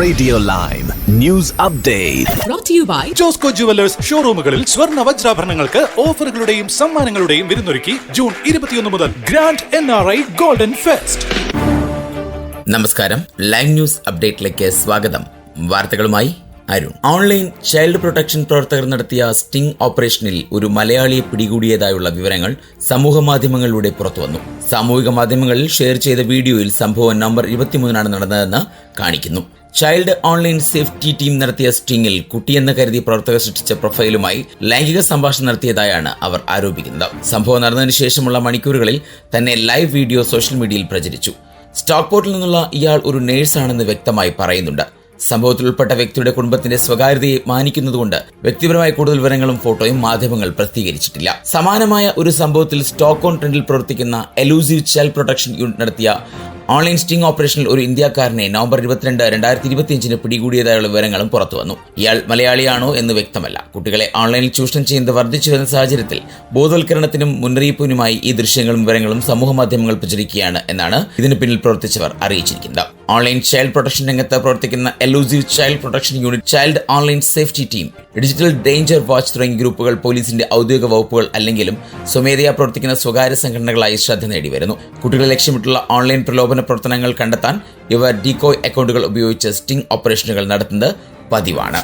Radio Lime News Update. Brought to you by Josco jewellers ഷോറൂമുകളിൽ സ്വർണ്ണ വജ്രാഭരണങ്ങൾക്ക് ഓഫറുകളുടെയും സമ്മാനങ്ങളുടെയും വിരുന്നൊരുക്കി ജൂൺ 21 മുതൽ ഗ്രാൻഡ് NRI ഗോൾഡൻ ഫെസ്റ്റ്. നമസ്കാരം, ലൈവ് ന്യൂസ് അപ്ഡേറ്റിലേക്ക് സ്വാഗതം. വാർത്തകളുമായി അരുൺ. ഓൺലൈൻ ചൈൽഡ് പ്രൊട്ടക്ഷൻ പ്രവർത്തകർ നടത്തിയ സ്റ്റിംഗ് ഓപ്പറേഷനിൽ ഒരു മലയാളിയെ പിടികൂടിയതായുള്ള വിവരങ്ങൾ സമൂഹമാധ്യമങ്ങളിലൂടെ പുറത്തുവന്നു. സാമൂഹിക മാധ്യമങ്ങളിൽ ഷെയർ ചെയ്ത വീഡിയോയിൽ സംഭവം നവംബർ 23 നടന്നതെന്ന് കാണിക്കുന്നു. ചൈൽഡ് ഓൺലൈൻ സേഫ്റ്റി ടീം നടത്തിയ സ്റ്റിംഗിൽ കുട്ടിയെന്ന് കരുതി പ്രവർത്തകർ സൃഷ്ടിച്ച പ്രൊഫൈലുമായി ലൈംഗിക സംഭാഷണം നടത്തിയതായാണ് അവർ ആരോപിക്കുന്നത്. സംഭവം നടന്നതിന് ശേഷമുള്ള മണിക്കൂറുകളിൽ തന്നെ ലൈവ് വീഡിയോ സോഷ്യൽ മീഡിയയിൽ പ്രചരിച്ചു. സ്റ്റോക്ക്പോർട്ടിൽ നിന്നുള്ള ഇയാൾ ഒരു നേഴ്സാണെന്ന് വ്യക്തമായി പറയുന്നുണ്ട്. സംഭവത്തിൽ ഉൾപ്പെട്ട വ്യക്തിയുടെ കുടുംബത്തിന്റെ സ്വകാര്യതയെ മാനിക്കുന്നതുകൊണ്ട് വ്യക്തിപരമായ കൂടുതൽ വിവരങ്ങളും ഫോട്ടോയും മാധ്യമങ്ങൾ പ്രസിദ്ധീകരിച്ചിട്ടില്ല. സമാനമായ ഒരു സംഭവത്തിൽ സ്റ്റോക്ക് ഓൺ ട്രെൻഡിൽ പ്രവർത്തിക്കുന്ന എലൂസീവ് ചൈൽഡ് പ്രൊട്ടക്ഷൻ യൂണിറ്റ് നടത്തിയ ഓൺലൈൻ സ്റ്റിംഗ് ഓപ്പറേഷനിൽ ഒരു ഇന്ത്യക്കാരനെ നവംബർ 22, 2025 പിടികൂടിയതായുള്ള വിവരങ്ങളും പുറത്തുവന്നു. ഇയാൾ മലയാളിയാണോ എന്ന് വ്യക്തമല്ല. കുട്ടികളെ ഓൺലൈനിൽ ചൂഷണം ചെയ്യുന്നത് വർദ്ധിച്ചു വരുന്ന സാഹചര്യത്തിൽ ബോധവൽക്കരണത്തിനും മുന്നറിയിപ്പിനുമായി ഈ ദൃശ്യങ്ങളും വിവരങ്ങളും സമൂഹമാധ്യമങ്ങൾ പ്രചരിക്കുകയാണ് എന്നാണ് ഇതിന് പിന്നിൽ പ്രവർത്തിച്ചവർ അറിയിച്ചിരിക്കുന്നത്. ഓൺലൈൻ ചൈൽഡ് പ്രൊട്ടക്ഷൻ രംഗത്ത് പ്രവർത്തിക്കുന്ന elusive child protection unit, child online safety team, digital danger watch തുടങ്ങിയ ഗ്രൂപ്പുകൾ പോലീസിന്റെ ഔദ്യോഗിക വകുപ്പുകൾ അല്ലെങ്കിലും സ്വമേധയാ പ്രവർത്തിക്കുന്ന സ്വകാര്യ സംഘടനകളായി ശ്രദ്ധ നേടിവരുന്നു. കുട്ടികളെ ലക്ഷ്യമിട്ടുള്ള ഓൺലൈൻ പ്രലോഭന പ്രവർത്തനങ്ങൾ കണ്ടെത്താൻ ഇവർ ഡീകോയ് അക്കൗണ്ടുകൾ ഉപയോഗിച്ച് സ്റ്റിംഗ് ഓപ്പറേഷനുകൾ നടത്തുന്നത് പതിവാണ്.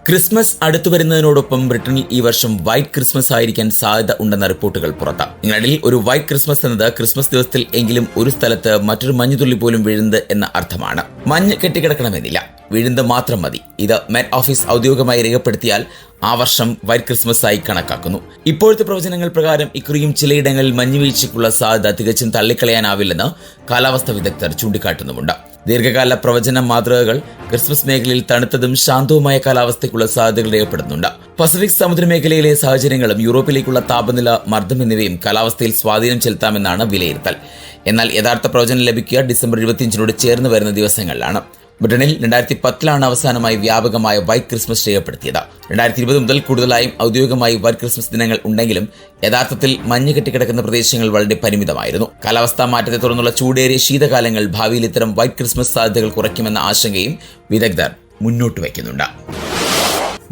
ക്രിസ്മസ് അടുത്തു വരുന്നതിനോടൊപ്പം ബ്രിട്ടനിൽ ഈ വർഷം വൈറ്റ് ക്രിസ്മസ് ആയിരിക്കാൻ സാധ്യത ഉണ്ടെന്ന റിപ്പോർട്ടുകൾ പുറത്ത്. ഇങ്ങനിടയിൽ ഒരു വൈറ്റ് ക്രിസ്മസ് എന്നത് ക്രിസ്മസ് ദിവസത്തിൽ എങ്കിലും ഒരു സ്ഥലത്ത് മറ്റൊരു മഞ്ഞുതുള്ളി പോലും വീഴുന്നത് എന്ന അർത്ഥമാണ്. മഞ്ഞ് കെട്ടിക്കിടക്കണമെന്നില്ല, വീഴുന്നത് മാത്രം മതി. ഇത് മെറ്റ് ഓഫീസ് ഔദ്യോഗികമായി രേഖപ്പെടുത്തിയാൽ ആ വർഷം വൈറ്റ് ക്രിസ്മസ് ആയി കണക്കാക്കുന്നു. ഇപ്പോഴത്തെ പ്രവചനങ്ങൾ പ്രകാരം ഇക്കുറിയും ചിലയിടങ്ങളിൽ മഞ്ഞുവീഴ്ചയ്ക്കുള്ള സാധ്യത തികച്ചും തള്ളിക്കളയാനാവില്ലെന്ന് കാലാവസ്ഥാ വിദഗ്ധർ ചൂണ്ടിക്കാട്ടുന്നുമുണ്ട്. ദീർഘകാല പ്രവചന മാതൃകകൾ ക്രിസ്മസ് മേഖലയിൽ തണുത്തതും ശാന്തവുമായ കാലാവസ്ഥയ്ക്കുള്ള സാധ്യതകൾ രേഖപ്പെടുന്നുണ്ട്. പസഫിക് സമുദ്രമേഖലയിലെ സാഹചര്യങ്ങളും യൂറോപ്പിലേക്കുള്ള താപനില, മർദ്ദം എന്നിവയും കാലാവസ്ഥയിൽ സ്വാധീനം ചെലുത്താമെന്നാണ് വിലയിരുത്തൽ. എന്നാൽ യഥാർത്ഥ പ്രവചനം ലഭിക്കുക ഡിസംബർ 25 ചേർന്ന് വരുന്ന ദിവസങ്ങളിലാണ്. ബ്രിട്ടനിൽ 2010 അവസാനമായി വ്യാപകമായ വൈറ്റ് ക്രിസ്മസ് രേഖപ്പെടുത്തിയത്. 2020 മുതൽ കൂടുതലായും ഔദ്യോഗികമായി വൈറ്റ് ക്രിസ്മസ് ദിനങ്ങൾ ഉണ്ടെങ്കിലും യഥാർത്ഥത്തിൽ മഞ്ഞ് കെട്ടിക്കിടക്കുന്ന പ്രദേശങ്ങൾ വളരെ പരിമിതമായിരുന്നു. കാലാവസ്ഥാ മാറ്റത്തെ തുടർന്നുള്ള ചൂടേറിയ ശീതകാലങ്ങൾ ഭാവിയിൽ ഇത്തരം വൈറ്റ് ക്രിസ്മസ് സാധ്യതകൾ കുറയ്ക്കുമെന്ന ആശങ്കയും വിദഗ്ധർ മുന്നോട്ട് വയ്ക്കുന്നുണ്ട്.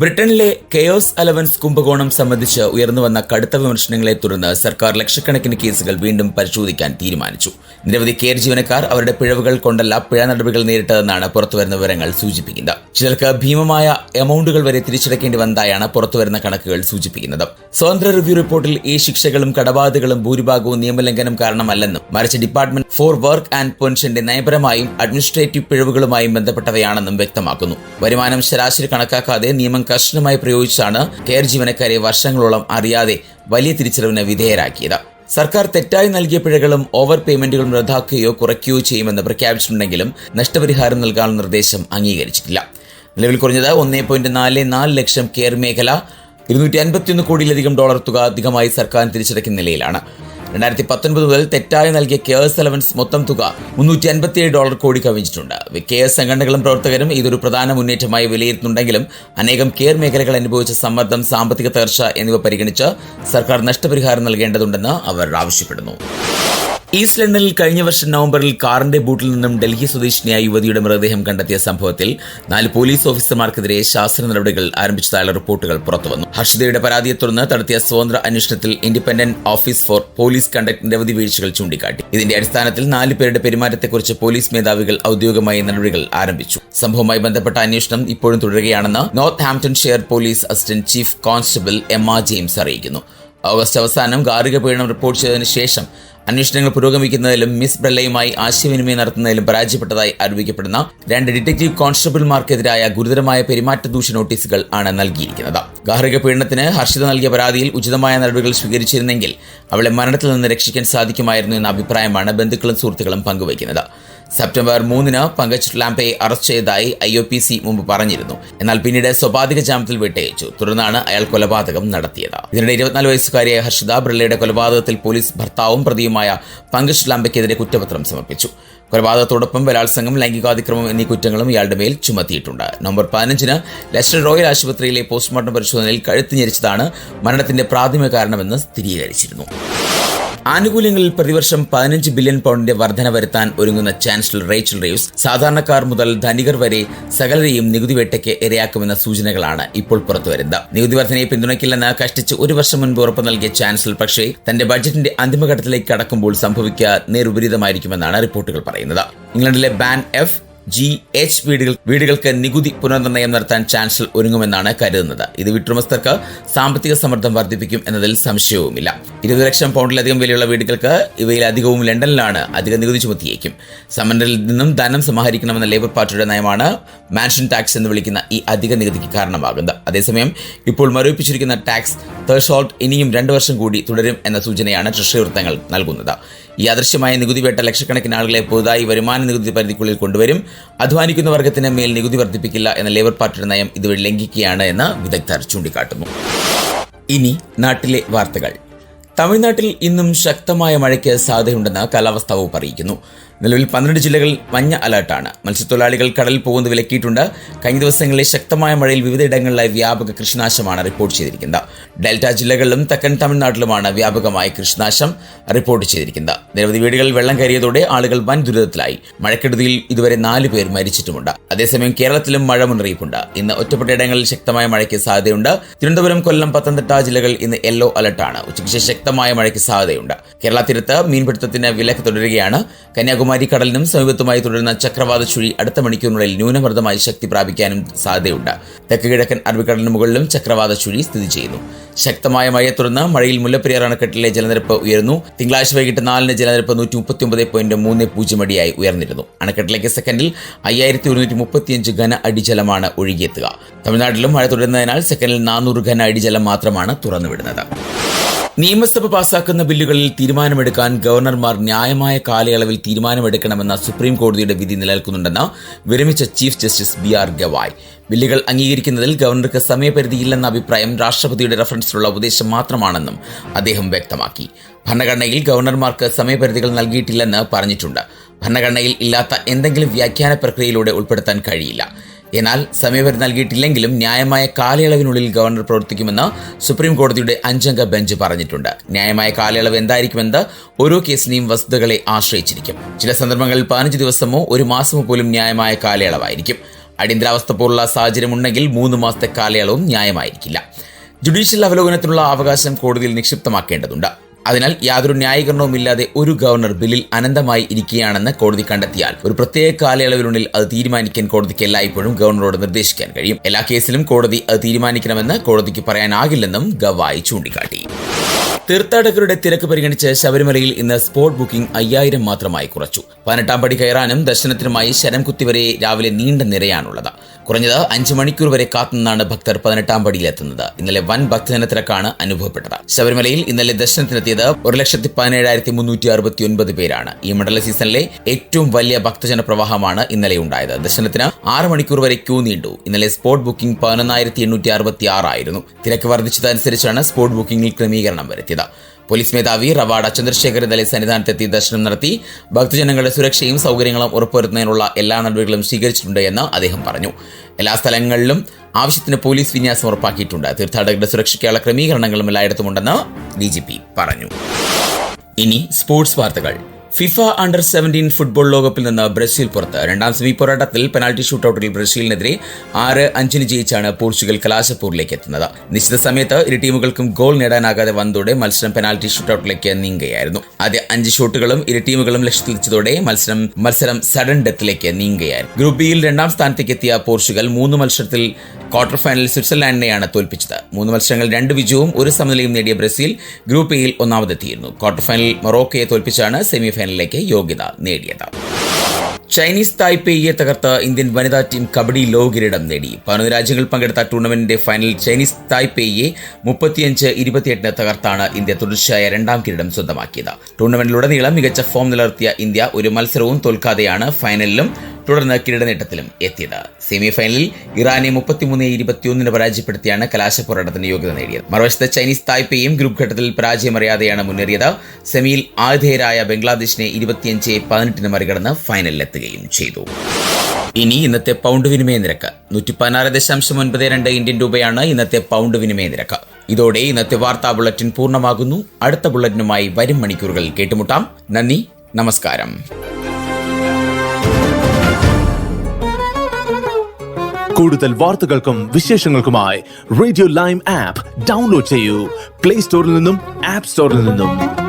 ബ്രിട്ടനിലെ കെയോസ് അലവൻസ് കുംഭകോണം സംബന്ധിച്ച് ഉയർന്നുവന്ന കടുത്ത വിമർശനങ്ങളെ തുടർന്ന് സർക്കാർ ലക്ഷക്കണക്കിന് കേസുകൾ വീണ്ടും പരിശോധിക്കാൻ തീരുമാനിച്ചു. നിരവധി കെയർ ജീവനക്കാർ അവരുടെ പിഴവുകൾ കൊണ്ടല്ല പിഴ നടപടികൾ നേരിട്ടതെന്നാണ് പുറത്തുവരുന്ന വിവരങ്ങൾ സൂചിപ്പിക്കുന്നത്. ചിലർക്ക് ഭീമമായ എമൗണ്ടുകൾ വരെ തിരിച്ചടക്കേണ്ടി വന്നതായാണ് പുറത്തുവരുന്ന കണക്കുകൾ സൂചിപ്പിക്കുന്നത്. സ്വതന്ത്ര റിവ്യൂ റിപ്പോർട്ടിൽ ഈ ശിക്ഷകളും കടബാധകളും ഭൂരിഭാഗവും നിയമലംഘനം കാരണമല്ലെന്നും മറിച്ച് ഡിപ്പാർട്ട്മെന്റ് ഫോർ വർക്ക് ആൻഡ് പെൻഷന്റെ നയപരമായും അഡ്മിനിസ്ട്രേറ്റീവ് പിഴവുകളുമായും ബന്ധപ്പെട്ടവയാണെന്നും വ്യക്തമാക്കുന്നു. വരുമാനം ശരാശരി കണക്കാക്കാതെ നിയമം കർശനമായി പ്രയോഗിച്ചാണ് കെയർ ജീവനക്കാരെ വർഷങ്ങളോളം അറിയാതെ വലിയ തിരിച്ചറിവിന് വിധേയരാക്കിയത്. സർക്കാർ തെറ്റായി നൽകിയ പിഴകളും ഓവർ പേയ്മെന്റുകളും റദ്ദാക്കുകയോ കുറയ്ക്കുകയോ ചെയ്യുമെന്ന് പ്രഖ്യാപിച്ചിട്ടുണ്ടെങ്കിലും നഷ്ടപരിഹാരം നൽകാനുള്ള നിർദ്ദേശം അംഗീകരിച്ചിട്ടില്ല. നിലവിൽ കുറഞ്ഞത് 1.44 ലക്ഷം കെയർ മേഖല $251 കോടിയിലധികം തുക അധികമായി സർക്കാർ തിരിച്ചടയ്ക്കുന്ന നിലയിലാണ്. 2019 മുതൽ തെറ്റായി നൽകിയ കെയർസ് അലവൻസ് മൊത്തം തുക $357 കോടി കവിഞ്ഞിട്ടുണ്ട്. കെയർ സംഘടനകളും പ്രവർത്തകരും ഇതൊരു പ്രധാന മുന്നേറ്റമായി വിലയിരുത്തുന്നുണ്ടെങ്കിലും അനേകം കെയർ മേഖലകൾ അനുഭവിച്ച സമ്മർദ്ദം, സാമ്പത്തിക തകർച്ച എന്നിവ പരിഗണിച്ച് സർക്കാർ നഷ്ടപരിഹാരം നൽകേണ്ടതുണ്ടെന്ന് അവർ ആവശ്യപ്പെടുന്നു. ഈസ്റ്റ് ലണ്ടനിൽ കഴിഞ്ഞ വർഷം നവംബറിൽ കാറിന്റെ ബൂട്ടിൽ നിന്നും ഡൽഹി സ്വദേശിനിയായ യുവതിയുടെ മൃതദേഹം കണ്ടെത്തിയ സംഭവത്തിൽ 4 പോലീസ് ഓഫീസർമാർക്കെതിരെ ശാസ്ത്ര നടപടികൾ ആരംഭിച്ചതായുള്ള റിപ്പോർട്ടുകൾ പുറത്തുവന്നു. ഹർഷിതയുടെ പരാതിയെ തുടർന്ന് നടത്തിയ സ്വതന്ത്ര അന്വേഷണത്തിൽ independent office four police conduct നിരവധി വീഴ്ചകൾ ചൂണ്ടിക്കാട്ടി. ഇതിന്റെ അടിസ്ഥാനത്തിൽ 4 പേരുടെ പെരുമാറ്റത്തെക്കുറിച്ച് പോലീസ് മേധാവികൾ ഔദ്യോഗികമായി നടപടികൾ ആരംഭിച്ചു. സംഭവവുമായി ബന്ധപ്പെട്ട അന്വേഷണം ഇപ്പോഴും തുടരുകയാണെന്ന് Northamptonshire police assistant chief constable Emma James അറിയിക്കുന്നു. ഓഗസ്റ്റ് അവസാനം ഗാർഹിക പീഡനം റിപ്പോർട്ട് ചെയ്തതിനു ശേഷം അന്വേഷണങ്ങൾ പുരോഗമിക്കുന്നതിലും മിസ് ബ്രെല്ലയുമായി ആശയവിനിമയം നടത്തുന്നതിലും പരാജയപ്പെട്ടതായി ആരോപിക്കപ്പെടുന്ന 2 ഡിറ്റക്റ്റീവ് കോൺസ്റ്റബിൾമാർക്കെതിരായ ഗുരുതരമായ പെരുമാറ്റ ദൂഷ്യ നോട്ടീസുകൾ ആണ് നൽകിയിരിക്കുന്നത്. ഗാർഹിക പീഡനത്തിന് ഹർഷിത നൽകിയ പരാതിയിൽ ഉചിതമായ നടപടികൾ സ്വീകരിച്ചിരുന്നെങ്കിൽ അവളെ മരണത്തിൽ നിന്ന് രക്ഷിക്കാൻ സാധിക്കുമായിരുന്നു എന്ന അഭിപ്രായമാണ് ബന്ധുക്കളും സുഹൃത്തുക്കളും പങ്കുവയ്ക്കുന്നത്. സെപ്റ്റംബർ 3 പങ്കജ് ലാംപയെ അറസ്റ്റ് ചെയ്തതായി IOPC മുമ്പ് പറഞ്ഞിരുന്നു. എന്നാൽ പിന്നീട് സ്വാഭാവിക ജാമ്യത്തിൽ വിട്ടയച്ചു. തുടർന്നാണ് അയാൾ കൊലപാതകം നടത്തിയത്. ഇതിനിടെ 24 വയസ്സുകാരിയായ ഹർഷിത ബ്രില്ലയുടെ കൊലപാതകത്തിൽ പോലീസ് ഭർത്താവും പ്രതിയുമായ പങ്കജ് ലാംപയ്ക്കെതിരെ കുറ്റപത്രം സമർപ്പിച്ചു. കൊലപാതകത്തോടൊപ്പം ബലാത്സംഗം, ലൈംഗികാതിക്രമം എന്നീ കുറ്റങ്ങളും ഇയാളുടെ മേൽ ചുമത്തിയിട്ടുണ്ട്. നവംബർ 15 ലെസ്റ്റർ റോയൽ ആശുപത്രിയിലെ പോസ്റ്റ്മോർട്ടം പരിശോധനയിൽ കഴുത്ത് ഞെരിച്ചതാണ് മരണത്തിന്റെ പ്രാഥമിക കാരണമെന്ന് സ്ഥിരീകരിച്ചിരുന്നു. ആനുകൂല്യങ്ങളിൽ പ്രതിവർഷം 15 ബില്യൺ പൗണ്ടിന്റെ വർധന വരുത്താൻ ഒരുങ്ങുന്ന ചാൻസലർ റേച്ചൽ റീവ്സ് സാധാരണക്കാർ മുതൽ ധനികർ വരെ സകലരെയും നികുതി വേട്ടയ്ക്ക് ഇരയാക്കുമെന്ന സൂചനകളാണ് ഇപ്പോൾ പുറത്തുവരുന്നത്. നികുതി വർധനയെ പിന്തുണയ്ക്കില്ലെന്ന് കഷ്ടിച്ച് ഒരു വർഷം മുൻപ് ഉറപ്പ് നൽകിയ ചാൻസലർ പക്ഷേ തന്റെ ബഡ്ജറ്റിന്റെ അന്തിമഘട്ടത്തിലേക്ക് കടക്കുമ്പോൾ സംഭവിക്കുക നേർവിപരീതമായിരിക്കുമെന്നാണ് റിപ്പോർട്ടുകൾ പറയുന്നത്. ഇംഗ്ലണ്ടിലെ BAN-FGH വീടുകൾക്ക് നികുതി പുനർനിർണ്ണയം നടത്താൻ ചാൻസലർ ഒരുങ്ങുമെന്നാണ് കരുതുന്നത്. ഇത് വീട്ടുടമസ്ഥർക്ക് സാമ്പത്തിക സമ്മർദ്ദം വർദ്ധിപ്പിക്കും എന്നതിൽ സംശയവുമില്ല. 20 ലക്ഷം പൗണ്ടിലധികം വിലയുള്ള വീടുകൾക്ക് ഇവയിൽ അധികവും ലണ്ടനിലാണ് അധിക നികുതി ചുമത്തിയേക്കും. സമ്പന്നരിൽ നിന്നും ധനം സമാഹരിക്കണമെന്ന ലേബർ പാർട്ടിയുടെ നയമാണ് മാൻഷൻ ടാക്സ് എന്ന് വിളിക്കുന്ന ഈ അധിക നികുതിക്ക് കാരണമാകുന്നത്. അതേസമയം ഇപ്പോൾ മരവിപ്പിച്ചിരിക്കുന്ന ടാക്സ് ത്രെഷോൾഡ് ഇനിയും 2 വർഷം കൂടി തുടരും എന്ന സൂചനയാണ് ട്രഷറി വൃത്തങ്ങൾ നൽകുന്നത്. ഈ അദൃശ്യമായ നികുതി വേട്ട ലക്ഷക്കണക്കിന് ആളുകളെ പുതുതായി വരുമാന നികുതി പരിധിക്കുള്ളിൽ കൊണ്ടുവരും. അധ്വാനിക്കുന്ന വർഗത്തിന് മേൽ നികുതി വർദ്ധിപ്പിക്കില്ല എന്ന ലേബർ പാർട്ടിയുടെ നയം ഇതുവഴി ലംഘിക്കുകയാണ് എന്ന് വിദഗ്ധർ ചൂണ്ടിക്കാട്ടുന്നു. ഇനി നാട്ടിലെ വാർത്തകൾ. തമിഴ്നാട്ടിൽ ഇന്നും ശക്തമായ മഴയ്ക്ക് സാധ്യതയുണ്ടെന്ന് കാലാവസ്ഥാ വകുപ്പ് അറിയിക്കുന്നു. നിലവിൽ 12 ജില്ലകളിൽ മഞ്ഞ അലർട്ടാണ്. മത്സ്യത്തൊഴിലാളികൾ കടലിൽ പോകുന്നത് വിലക്കിയിട്ടുണ്ട്. കഴിഞ്ഞ ദിവസങ്ങളിലെ ശക്തമായ മഴയിൽ വിവിധയിടങ്ങളിലായി വ്യാപക കൃഷിനാശമാണ് റിപ്പോർട്ട് ചെയ്തിരിക്കുന്നത്. ഡെൽറ്റ ജില്ലകളിലും തെക്കൻ തമിഴ്നാട്ടിലുമാണ് വ്യാപകമായ കൃഷിനാശം റിപ്പോർട്ട് ചെയ്തിരിക്കുന്നത്. നിരവധി വീടുകളിൽ വെള്ളം കയറിയതോടെ ആളുകൾ വൻ ദുരിതത്തിലായി. മഴക്കെടുതിയിൽ ഇതുവരെ 4 പേർ മരിച്ചിട്ടുമുണ്ട്. അതേസമയം കേരളത്തിലും മഴ മുന്നറിയിപ്പുണ്ട്. ഇന്ന് ഒറ്റപ്പെട്ട ഇടങ്ങളിൽ ശക്തമായ മഴയ്ക്ക് സാധ്യതയുണ്ട്. തിരുവനന്തപുരം, കൊല്ലം, പത്തനംതിട്ട ജില്ലകൾ ഇന്ന് യെല്ലോ അലർട്ടാണ്. ഉച്ചയ്ക്ക് ശേഷം ശക്തമായ മഴയ്ക്ക് സാധ്യതയുണ്ട്. കേരള തീരത്ത് മീൻപിടുത്തത്തിന് വിലക്ക് തുടരുകയാണ്. കന്യാകുമാരി കടലിനും സമീപത്തുമായി തുടരുന്ന ചക്രവാത ചുഴി അടുത്ത മണിക്കൂറിനുള്ളിൽ ന്യൂനമർദ്ദമായി ശക്തി പ്രാപിക്കാനും സാധ്യതയുണ്ട്. തെക്ക് കിഴക്കൻ അറബിക്കടലിന് മുകളിലും ചക്രവാത ചുഴി സ്ഥിതി ചെയ്യുന്നു. ശക്തമായ മഴയെ തുടർന്ന് മഴയിൽ മുല്ലപ്പെരിയാർ അണക്കെട്ടിലെ ജലനിരപ്പ് ഉയർന്നു. തിങ്കളാഴ്ച വൈകിട്ട് 4-ന് ജലനിരപ്പ് 139.30 അടിയായി ഉയർന്നിരുന്നു. അണക്കെട്ടിലേക്ക് സെക്കൻഡിൽ 5135 ഘന അടി ജലമാണ് ഒഴുകിയെത്തുക. തമിഴ്നാട്ടിലും മഴ തുടരുന്നതിനാൽ സെക്കൻഡിൽ 400 ഘന അടി ജലം മാത്രമാണ് തുറന്നുവിടുന്നത്. നിയമസഭ പാസാക്കുന്ന ബില്ലുകളിൽ തീരുമാനമെടുക്കാൻ ഗവർണർമാർ ന്യായമായ കാലയളവിൽ തീരുമാനമെടുക്കണമെന്ന സുപ്രീം കോടതിയുടെ വിധി നിലനിൽക്കുന്നുണ്ടെന്ന് വിരമിച്ച ചീഫ് ജസ്റ്റിസ് BR ഗവായ്. ബില്ലുകൾ അംഗീകരിക്കുന്നതിൽ ഗവർണർക്ക് സമയപരിധിയില്ലെന്ന അഭിപ്രായം രാഷ്ട്രപതിയുടെ റഫറൻസിലുള്ള ഉപദേശം മാത്രമാണെന്നും അദ്ദേഹം വ്യക്തമാക്കി. ഭരണഘടനയിൽ ഗവർണർമാർക്ക് സമയപരിധികൾ നൽകിയിട്ടില്ലെന്ന് പറഞ്ഞിട്ടുണ്ട്. ഭരണഘടനയിൽ ഇല്ലാത്ത എന്തെങ്കിലും വ്യാഖ്യാന പ്രക്രിയയിലൂടെ ഉൾപ്പെടുത്താൻ കഴിയില്ല. എന്നാൽ സമയപരിധി നൽകിയിട്ടില്ലെങ്കിലും ന്യായമായ കാലയളവിനുള്ളിൽ ഗവർണർ പ്രവർത്തിക്കുമെന്ന് സുപ്രീം കോടതിയുടെ 5-അംഗ ബെഞ്ച് പറഞ്ഞിട്ടുണ്ട്. ന്യായമായ കാലയളവ് എന്തായിരിക്കുമെന്നത് ഓരോ കേസിനെയും വസ്തുതകളെ ആശ്രയിച്ചിരിക്കും. ചില സന്ദർഭങ്ങളിൽ 15 ദിവസമോ 1 മാസമോ പോലും ന്യായമായ കാലയളവായിരിക്കും. അടിയന്തരാവസ്ഥ പോലുള്ള സാഹചര്യമുണ്ടെങ്കിൽ 3 മാസത്തെ കാലയളവും ന്യായമായിരിക്കില്ല. ജുഡീഷ്യൽ അവലോകനത്തിനുള്ള അവകാശം കോടതിയിൽ നിക്ഷിപ്തമാക്കേണ്ടതുണ്ട്. അതിനാൽ യാതൊരു ന്യായീകരണവുമില്ലാതെ ഒരു ഗവർണർ ബില്ലിൽ അനന്തമായി ഇരിക്കുകയാണെന്ന് കോടതി കണ്ടെത്തിയാൽ ഒരു പ്രത്യേക കാലയളവിനുള്ളിൽ അത് തീരുമാനിക്കാൻ കോടതിക്ക് എല്ലായ്പ്പോഴും ഗവർണറോട് നിർദ്ദേശിക്കാൻ കഴിയും. എല്ലാ കേസിലും കോടതി അത് തീരുമാനിക്കണമെന്ന് കോടതിക്ക് പറയാനാകില്ലെന്നും ഗവായ് ചൂണ്ടിക്കാട്ടി. തീർത്ഥാടകരുടെ തിരക്ക് പരിഗണിച്ച് ശബരിമലയിൽ ഇന്ന് സ്പോട്ട് ബുക്കിംഗ് 5000 മാത്രമായി കുറച്ചു. 18-ാം പടി കയറാനും ദർശനത്തിനുമായി ശരം കുത്തിവരെ രാവിലെ നീണ്ട നിരയാണുള്ളത്. കുറഞ്ഞത് 5 മണിക്കൂർ വരെ കാത്തുനിന്നാണ് ഭക്തർ 18-ാം പടിയിലെത്തുന്നത്. ഇന്നലെ വൻ ഭക്തജന തിരക്കാണ് അനുഭവപ്പെട്ടത്. ശബരിമലയിൽ ഇന്നലെ ദർശനത്തിനെത്തിയത് 1,17,369 പേരാണ്. ഈ മണ്ഡല സീസണിലെ ഏറ്റവും വലിയ ഭക്തജന പ്രവാഹമാണ് ഇന്നലെ ഉണ്ടായത്. ദർശനത്തിന് 6 മണിക്കൂർ വരെ ക്യൂ നീണ്ടു. ഇന്നലെ സ്പോട്ട് ബുക്കിംഗ് 11,866 ആയിരുന്നു. തിരക്ക് വർദ്ധിച്ചതനുസരിച്ചാണ് സ്പോട്ട് ബുക്കിംഗിൽ ക്രമീകരണം വരുത്തിയത്. പോലീസ് മേധാവി റവാഡ ചന്ദ്രശേഖർ ഇന്നലെ സന്നിധാനത്തെത്തി ദർശനം നടത്തി. ഭക്തജനങ്ങളുടെ സുരക്ഷയും സൗകര്യങ്ങളും ഉറപ്പുവരുത്തുന്നതിനുള്ള എല്ലാ നടപടികളും സ്വീകരിച്ചിട്ടുണ്ട് എന്ന് അദ്ദേഹം പറഞ്ഞു. എല്ലാ സ്ഥലങ്ങളിലും ആവശ്യത്തിന് പോലീസ് വിന്യാസം ഉറപ്പാക്കിയിട്ടുണ്ട്. തീർത്ഥാടകരുടെ സുരക്ഷയ്ക്കുള്ള ക്രമീകരണങ്ങളും എല്ലായിടത്തുമുണ്ടെന്ന് DGP പറഞ്ഞു. ഇനി സ്പോർട്സ് വാർത്തകൾ. ഫിഫ അണ്ടർ-17 ഫുട്ബോൾ ലോകകപ്പിൽ നിന്ന് ബ്രസീൽ പുറത്ത്. 2ാം സെമി പോരാട്ടത്തിൽ പെനാൽറ്റി ഷൂട്ടൌട്ടിൽ ബ്രസീലിനെതിരെ 6-5 ജയിച്ചാണ് പോർച്ചുഗൽ കലാശപ്പോരിലേക്ക് എത്തുന്നത്. നിശ്ചിത സമയത്ത് ഇരു ടീമുകൾക്കും ഗോൾ നേടാനാകാതെ വന്നതോടെ മത്സരം പെനാൽറ്റി ഷൂട്ടൌട്ടിലേക്ക് നീങ്ങുകയായിരുന്നു. ആദ്യ 5 ഷോട്ടുകളും ഇരു ടീമുകളും ലക്ഷ്യത്തിലെത്തിച്ചതോടെ മത്സരം സഡൻ ഡെത്തിലേക്ക് നീങ്ങുകയായിരുന്നു. ഗ്രൂപ്പ് ബിയിൽ 2ാം സ്ഥാനത്തേക്ക് എത്തിയ പോർച്ചുഗൽ 3 മത്സരത്തിൽ ക്വാർട്ടർ ഫൈനലിൽ സ്വിറ്റ്സർലാൻഡിനെയാണ് തോൽപ്പിച്ചത്. 3 മത്സരങ്ങൾ 2 വിജയവും 1 സമനിലയും നേടിയ ബ്രസീൽ ഗ്രൂപ്പ് എയിൽ ഒന്നാമതെത്തിയിരുന്നു. ക്വാർട്ടർ ഫൈനലിൽ മൊറോക്കോയെ തോൽപ്പിച്ചാണ് സെമി ഫൈനലിലേക്ക് യോഗ്യത നേടിയത്. ചൈനീസ് തായ്പേയിയെ തകർത്ത് ഇന്ത്യൻ വനിതാ ടീം കബഡി ലോക കിരീടം നേടി. 11 രാജ്യങ്ങൾ പങ്കെടുത്ത ടൂർണമെന്റിന്റെ ഫൈനലിൽ ചൈനീസ് തായ്പേയിയെ 35-28 തകർത്താണ് ഇന്ത്യ തുടർച്ചയായ 2ാം കിരീടം സ്വന്തമാക്കിയത്. ടൂർണമെന്റിലുടനീളം മികച്ച ഫോം നിലനിർത്തിയ ഇന്ത്യ ഒരു മത്സരവും തോൽക്കാതെയാണ് ഫൈനലിലും തുടർന്ന് കിരീട നേട്ടത്തിലും എത്തിയത്. സെമി ഫൈനലിൽ ഇറാനെ 33-21 പരാജയപ്പെടുത്തിയാണ് കലാശപ്പോരാട്ടത്തിന് യോഗ്യത നേടിയത്. മറുവശത്ത് ചൈനീസ് തായ്പേയും ഗ്രൂപ്പ് ഘട്ടത്തിൽ പരാജയമറിയാതെയാണ് മുന്നേറിയത്. സെമിയിൽ ആതിഥേയരായ ബംഗ്ലാദേശിനെ 25-18 മറികടന്ന് ഫൈനലിലെത്തുകയും ചെയ്തു. ഇനി ഇന്നത്തെ പൗണ്ട് വിനിമയ നിരക്ക് 116.92 ഇന്ത്യൻ രൂപയാണ് ഇന്നത്തെ പൗണ്ട് വിനിമയ നിരക്ക്. ഇതോടെ ഇന്നത്തെ വാർത്താ ബുള്ളറ്റിൻ പൂർണ്ണമാകുന്നു. അടുത്ത ബുള്ളറ്റിനുമായി വരും മണിക്കൂറുകൾ കേട്ടുമുട്ടാം. നന്ദി, നമസ്കാരം. കൂടുതൽ വാർത്തകൾക്കും വിശേഷങ്ങൾക്കുമായി റേഡിയോ ലൈം ആപ്പ് ഡൗൺലോഡ് ചെയ്യൂ. പ്ലേ സ്റ്റോറിൽ നിന്നും ആപ്പ് സ്റ്റോറിൽ നിന്നും.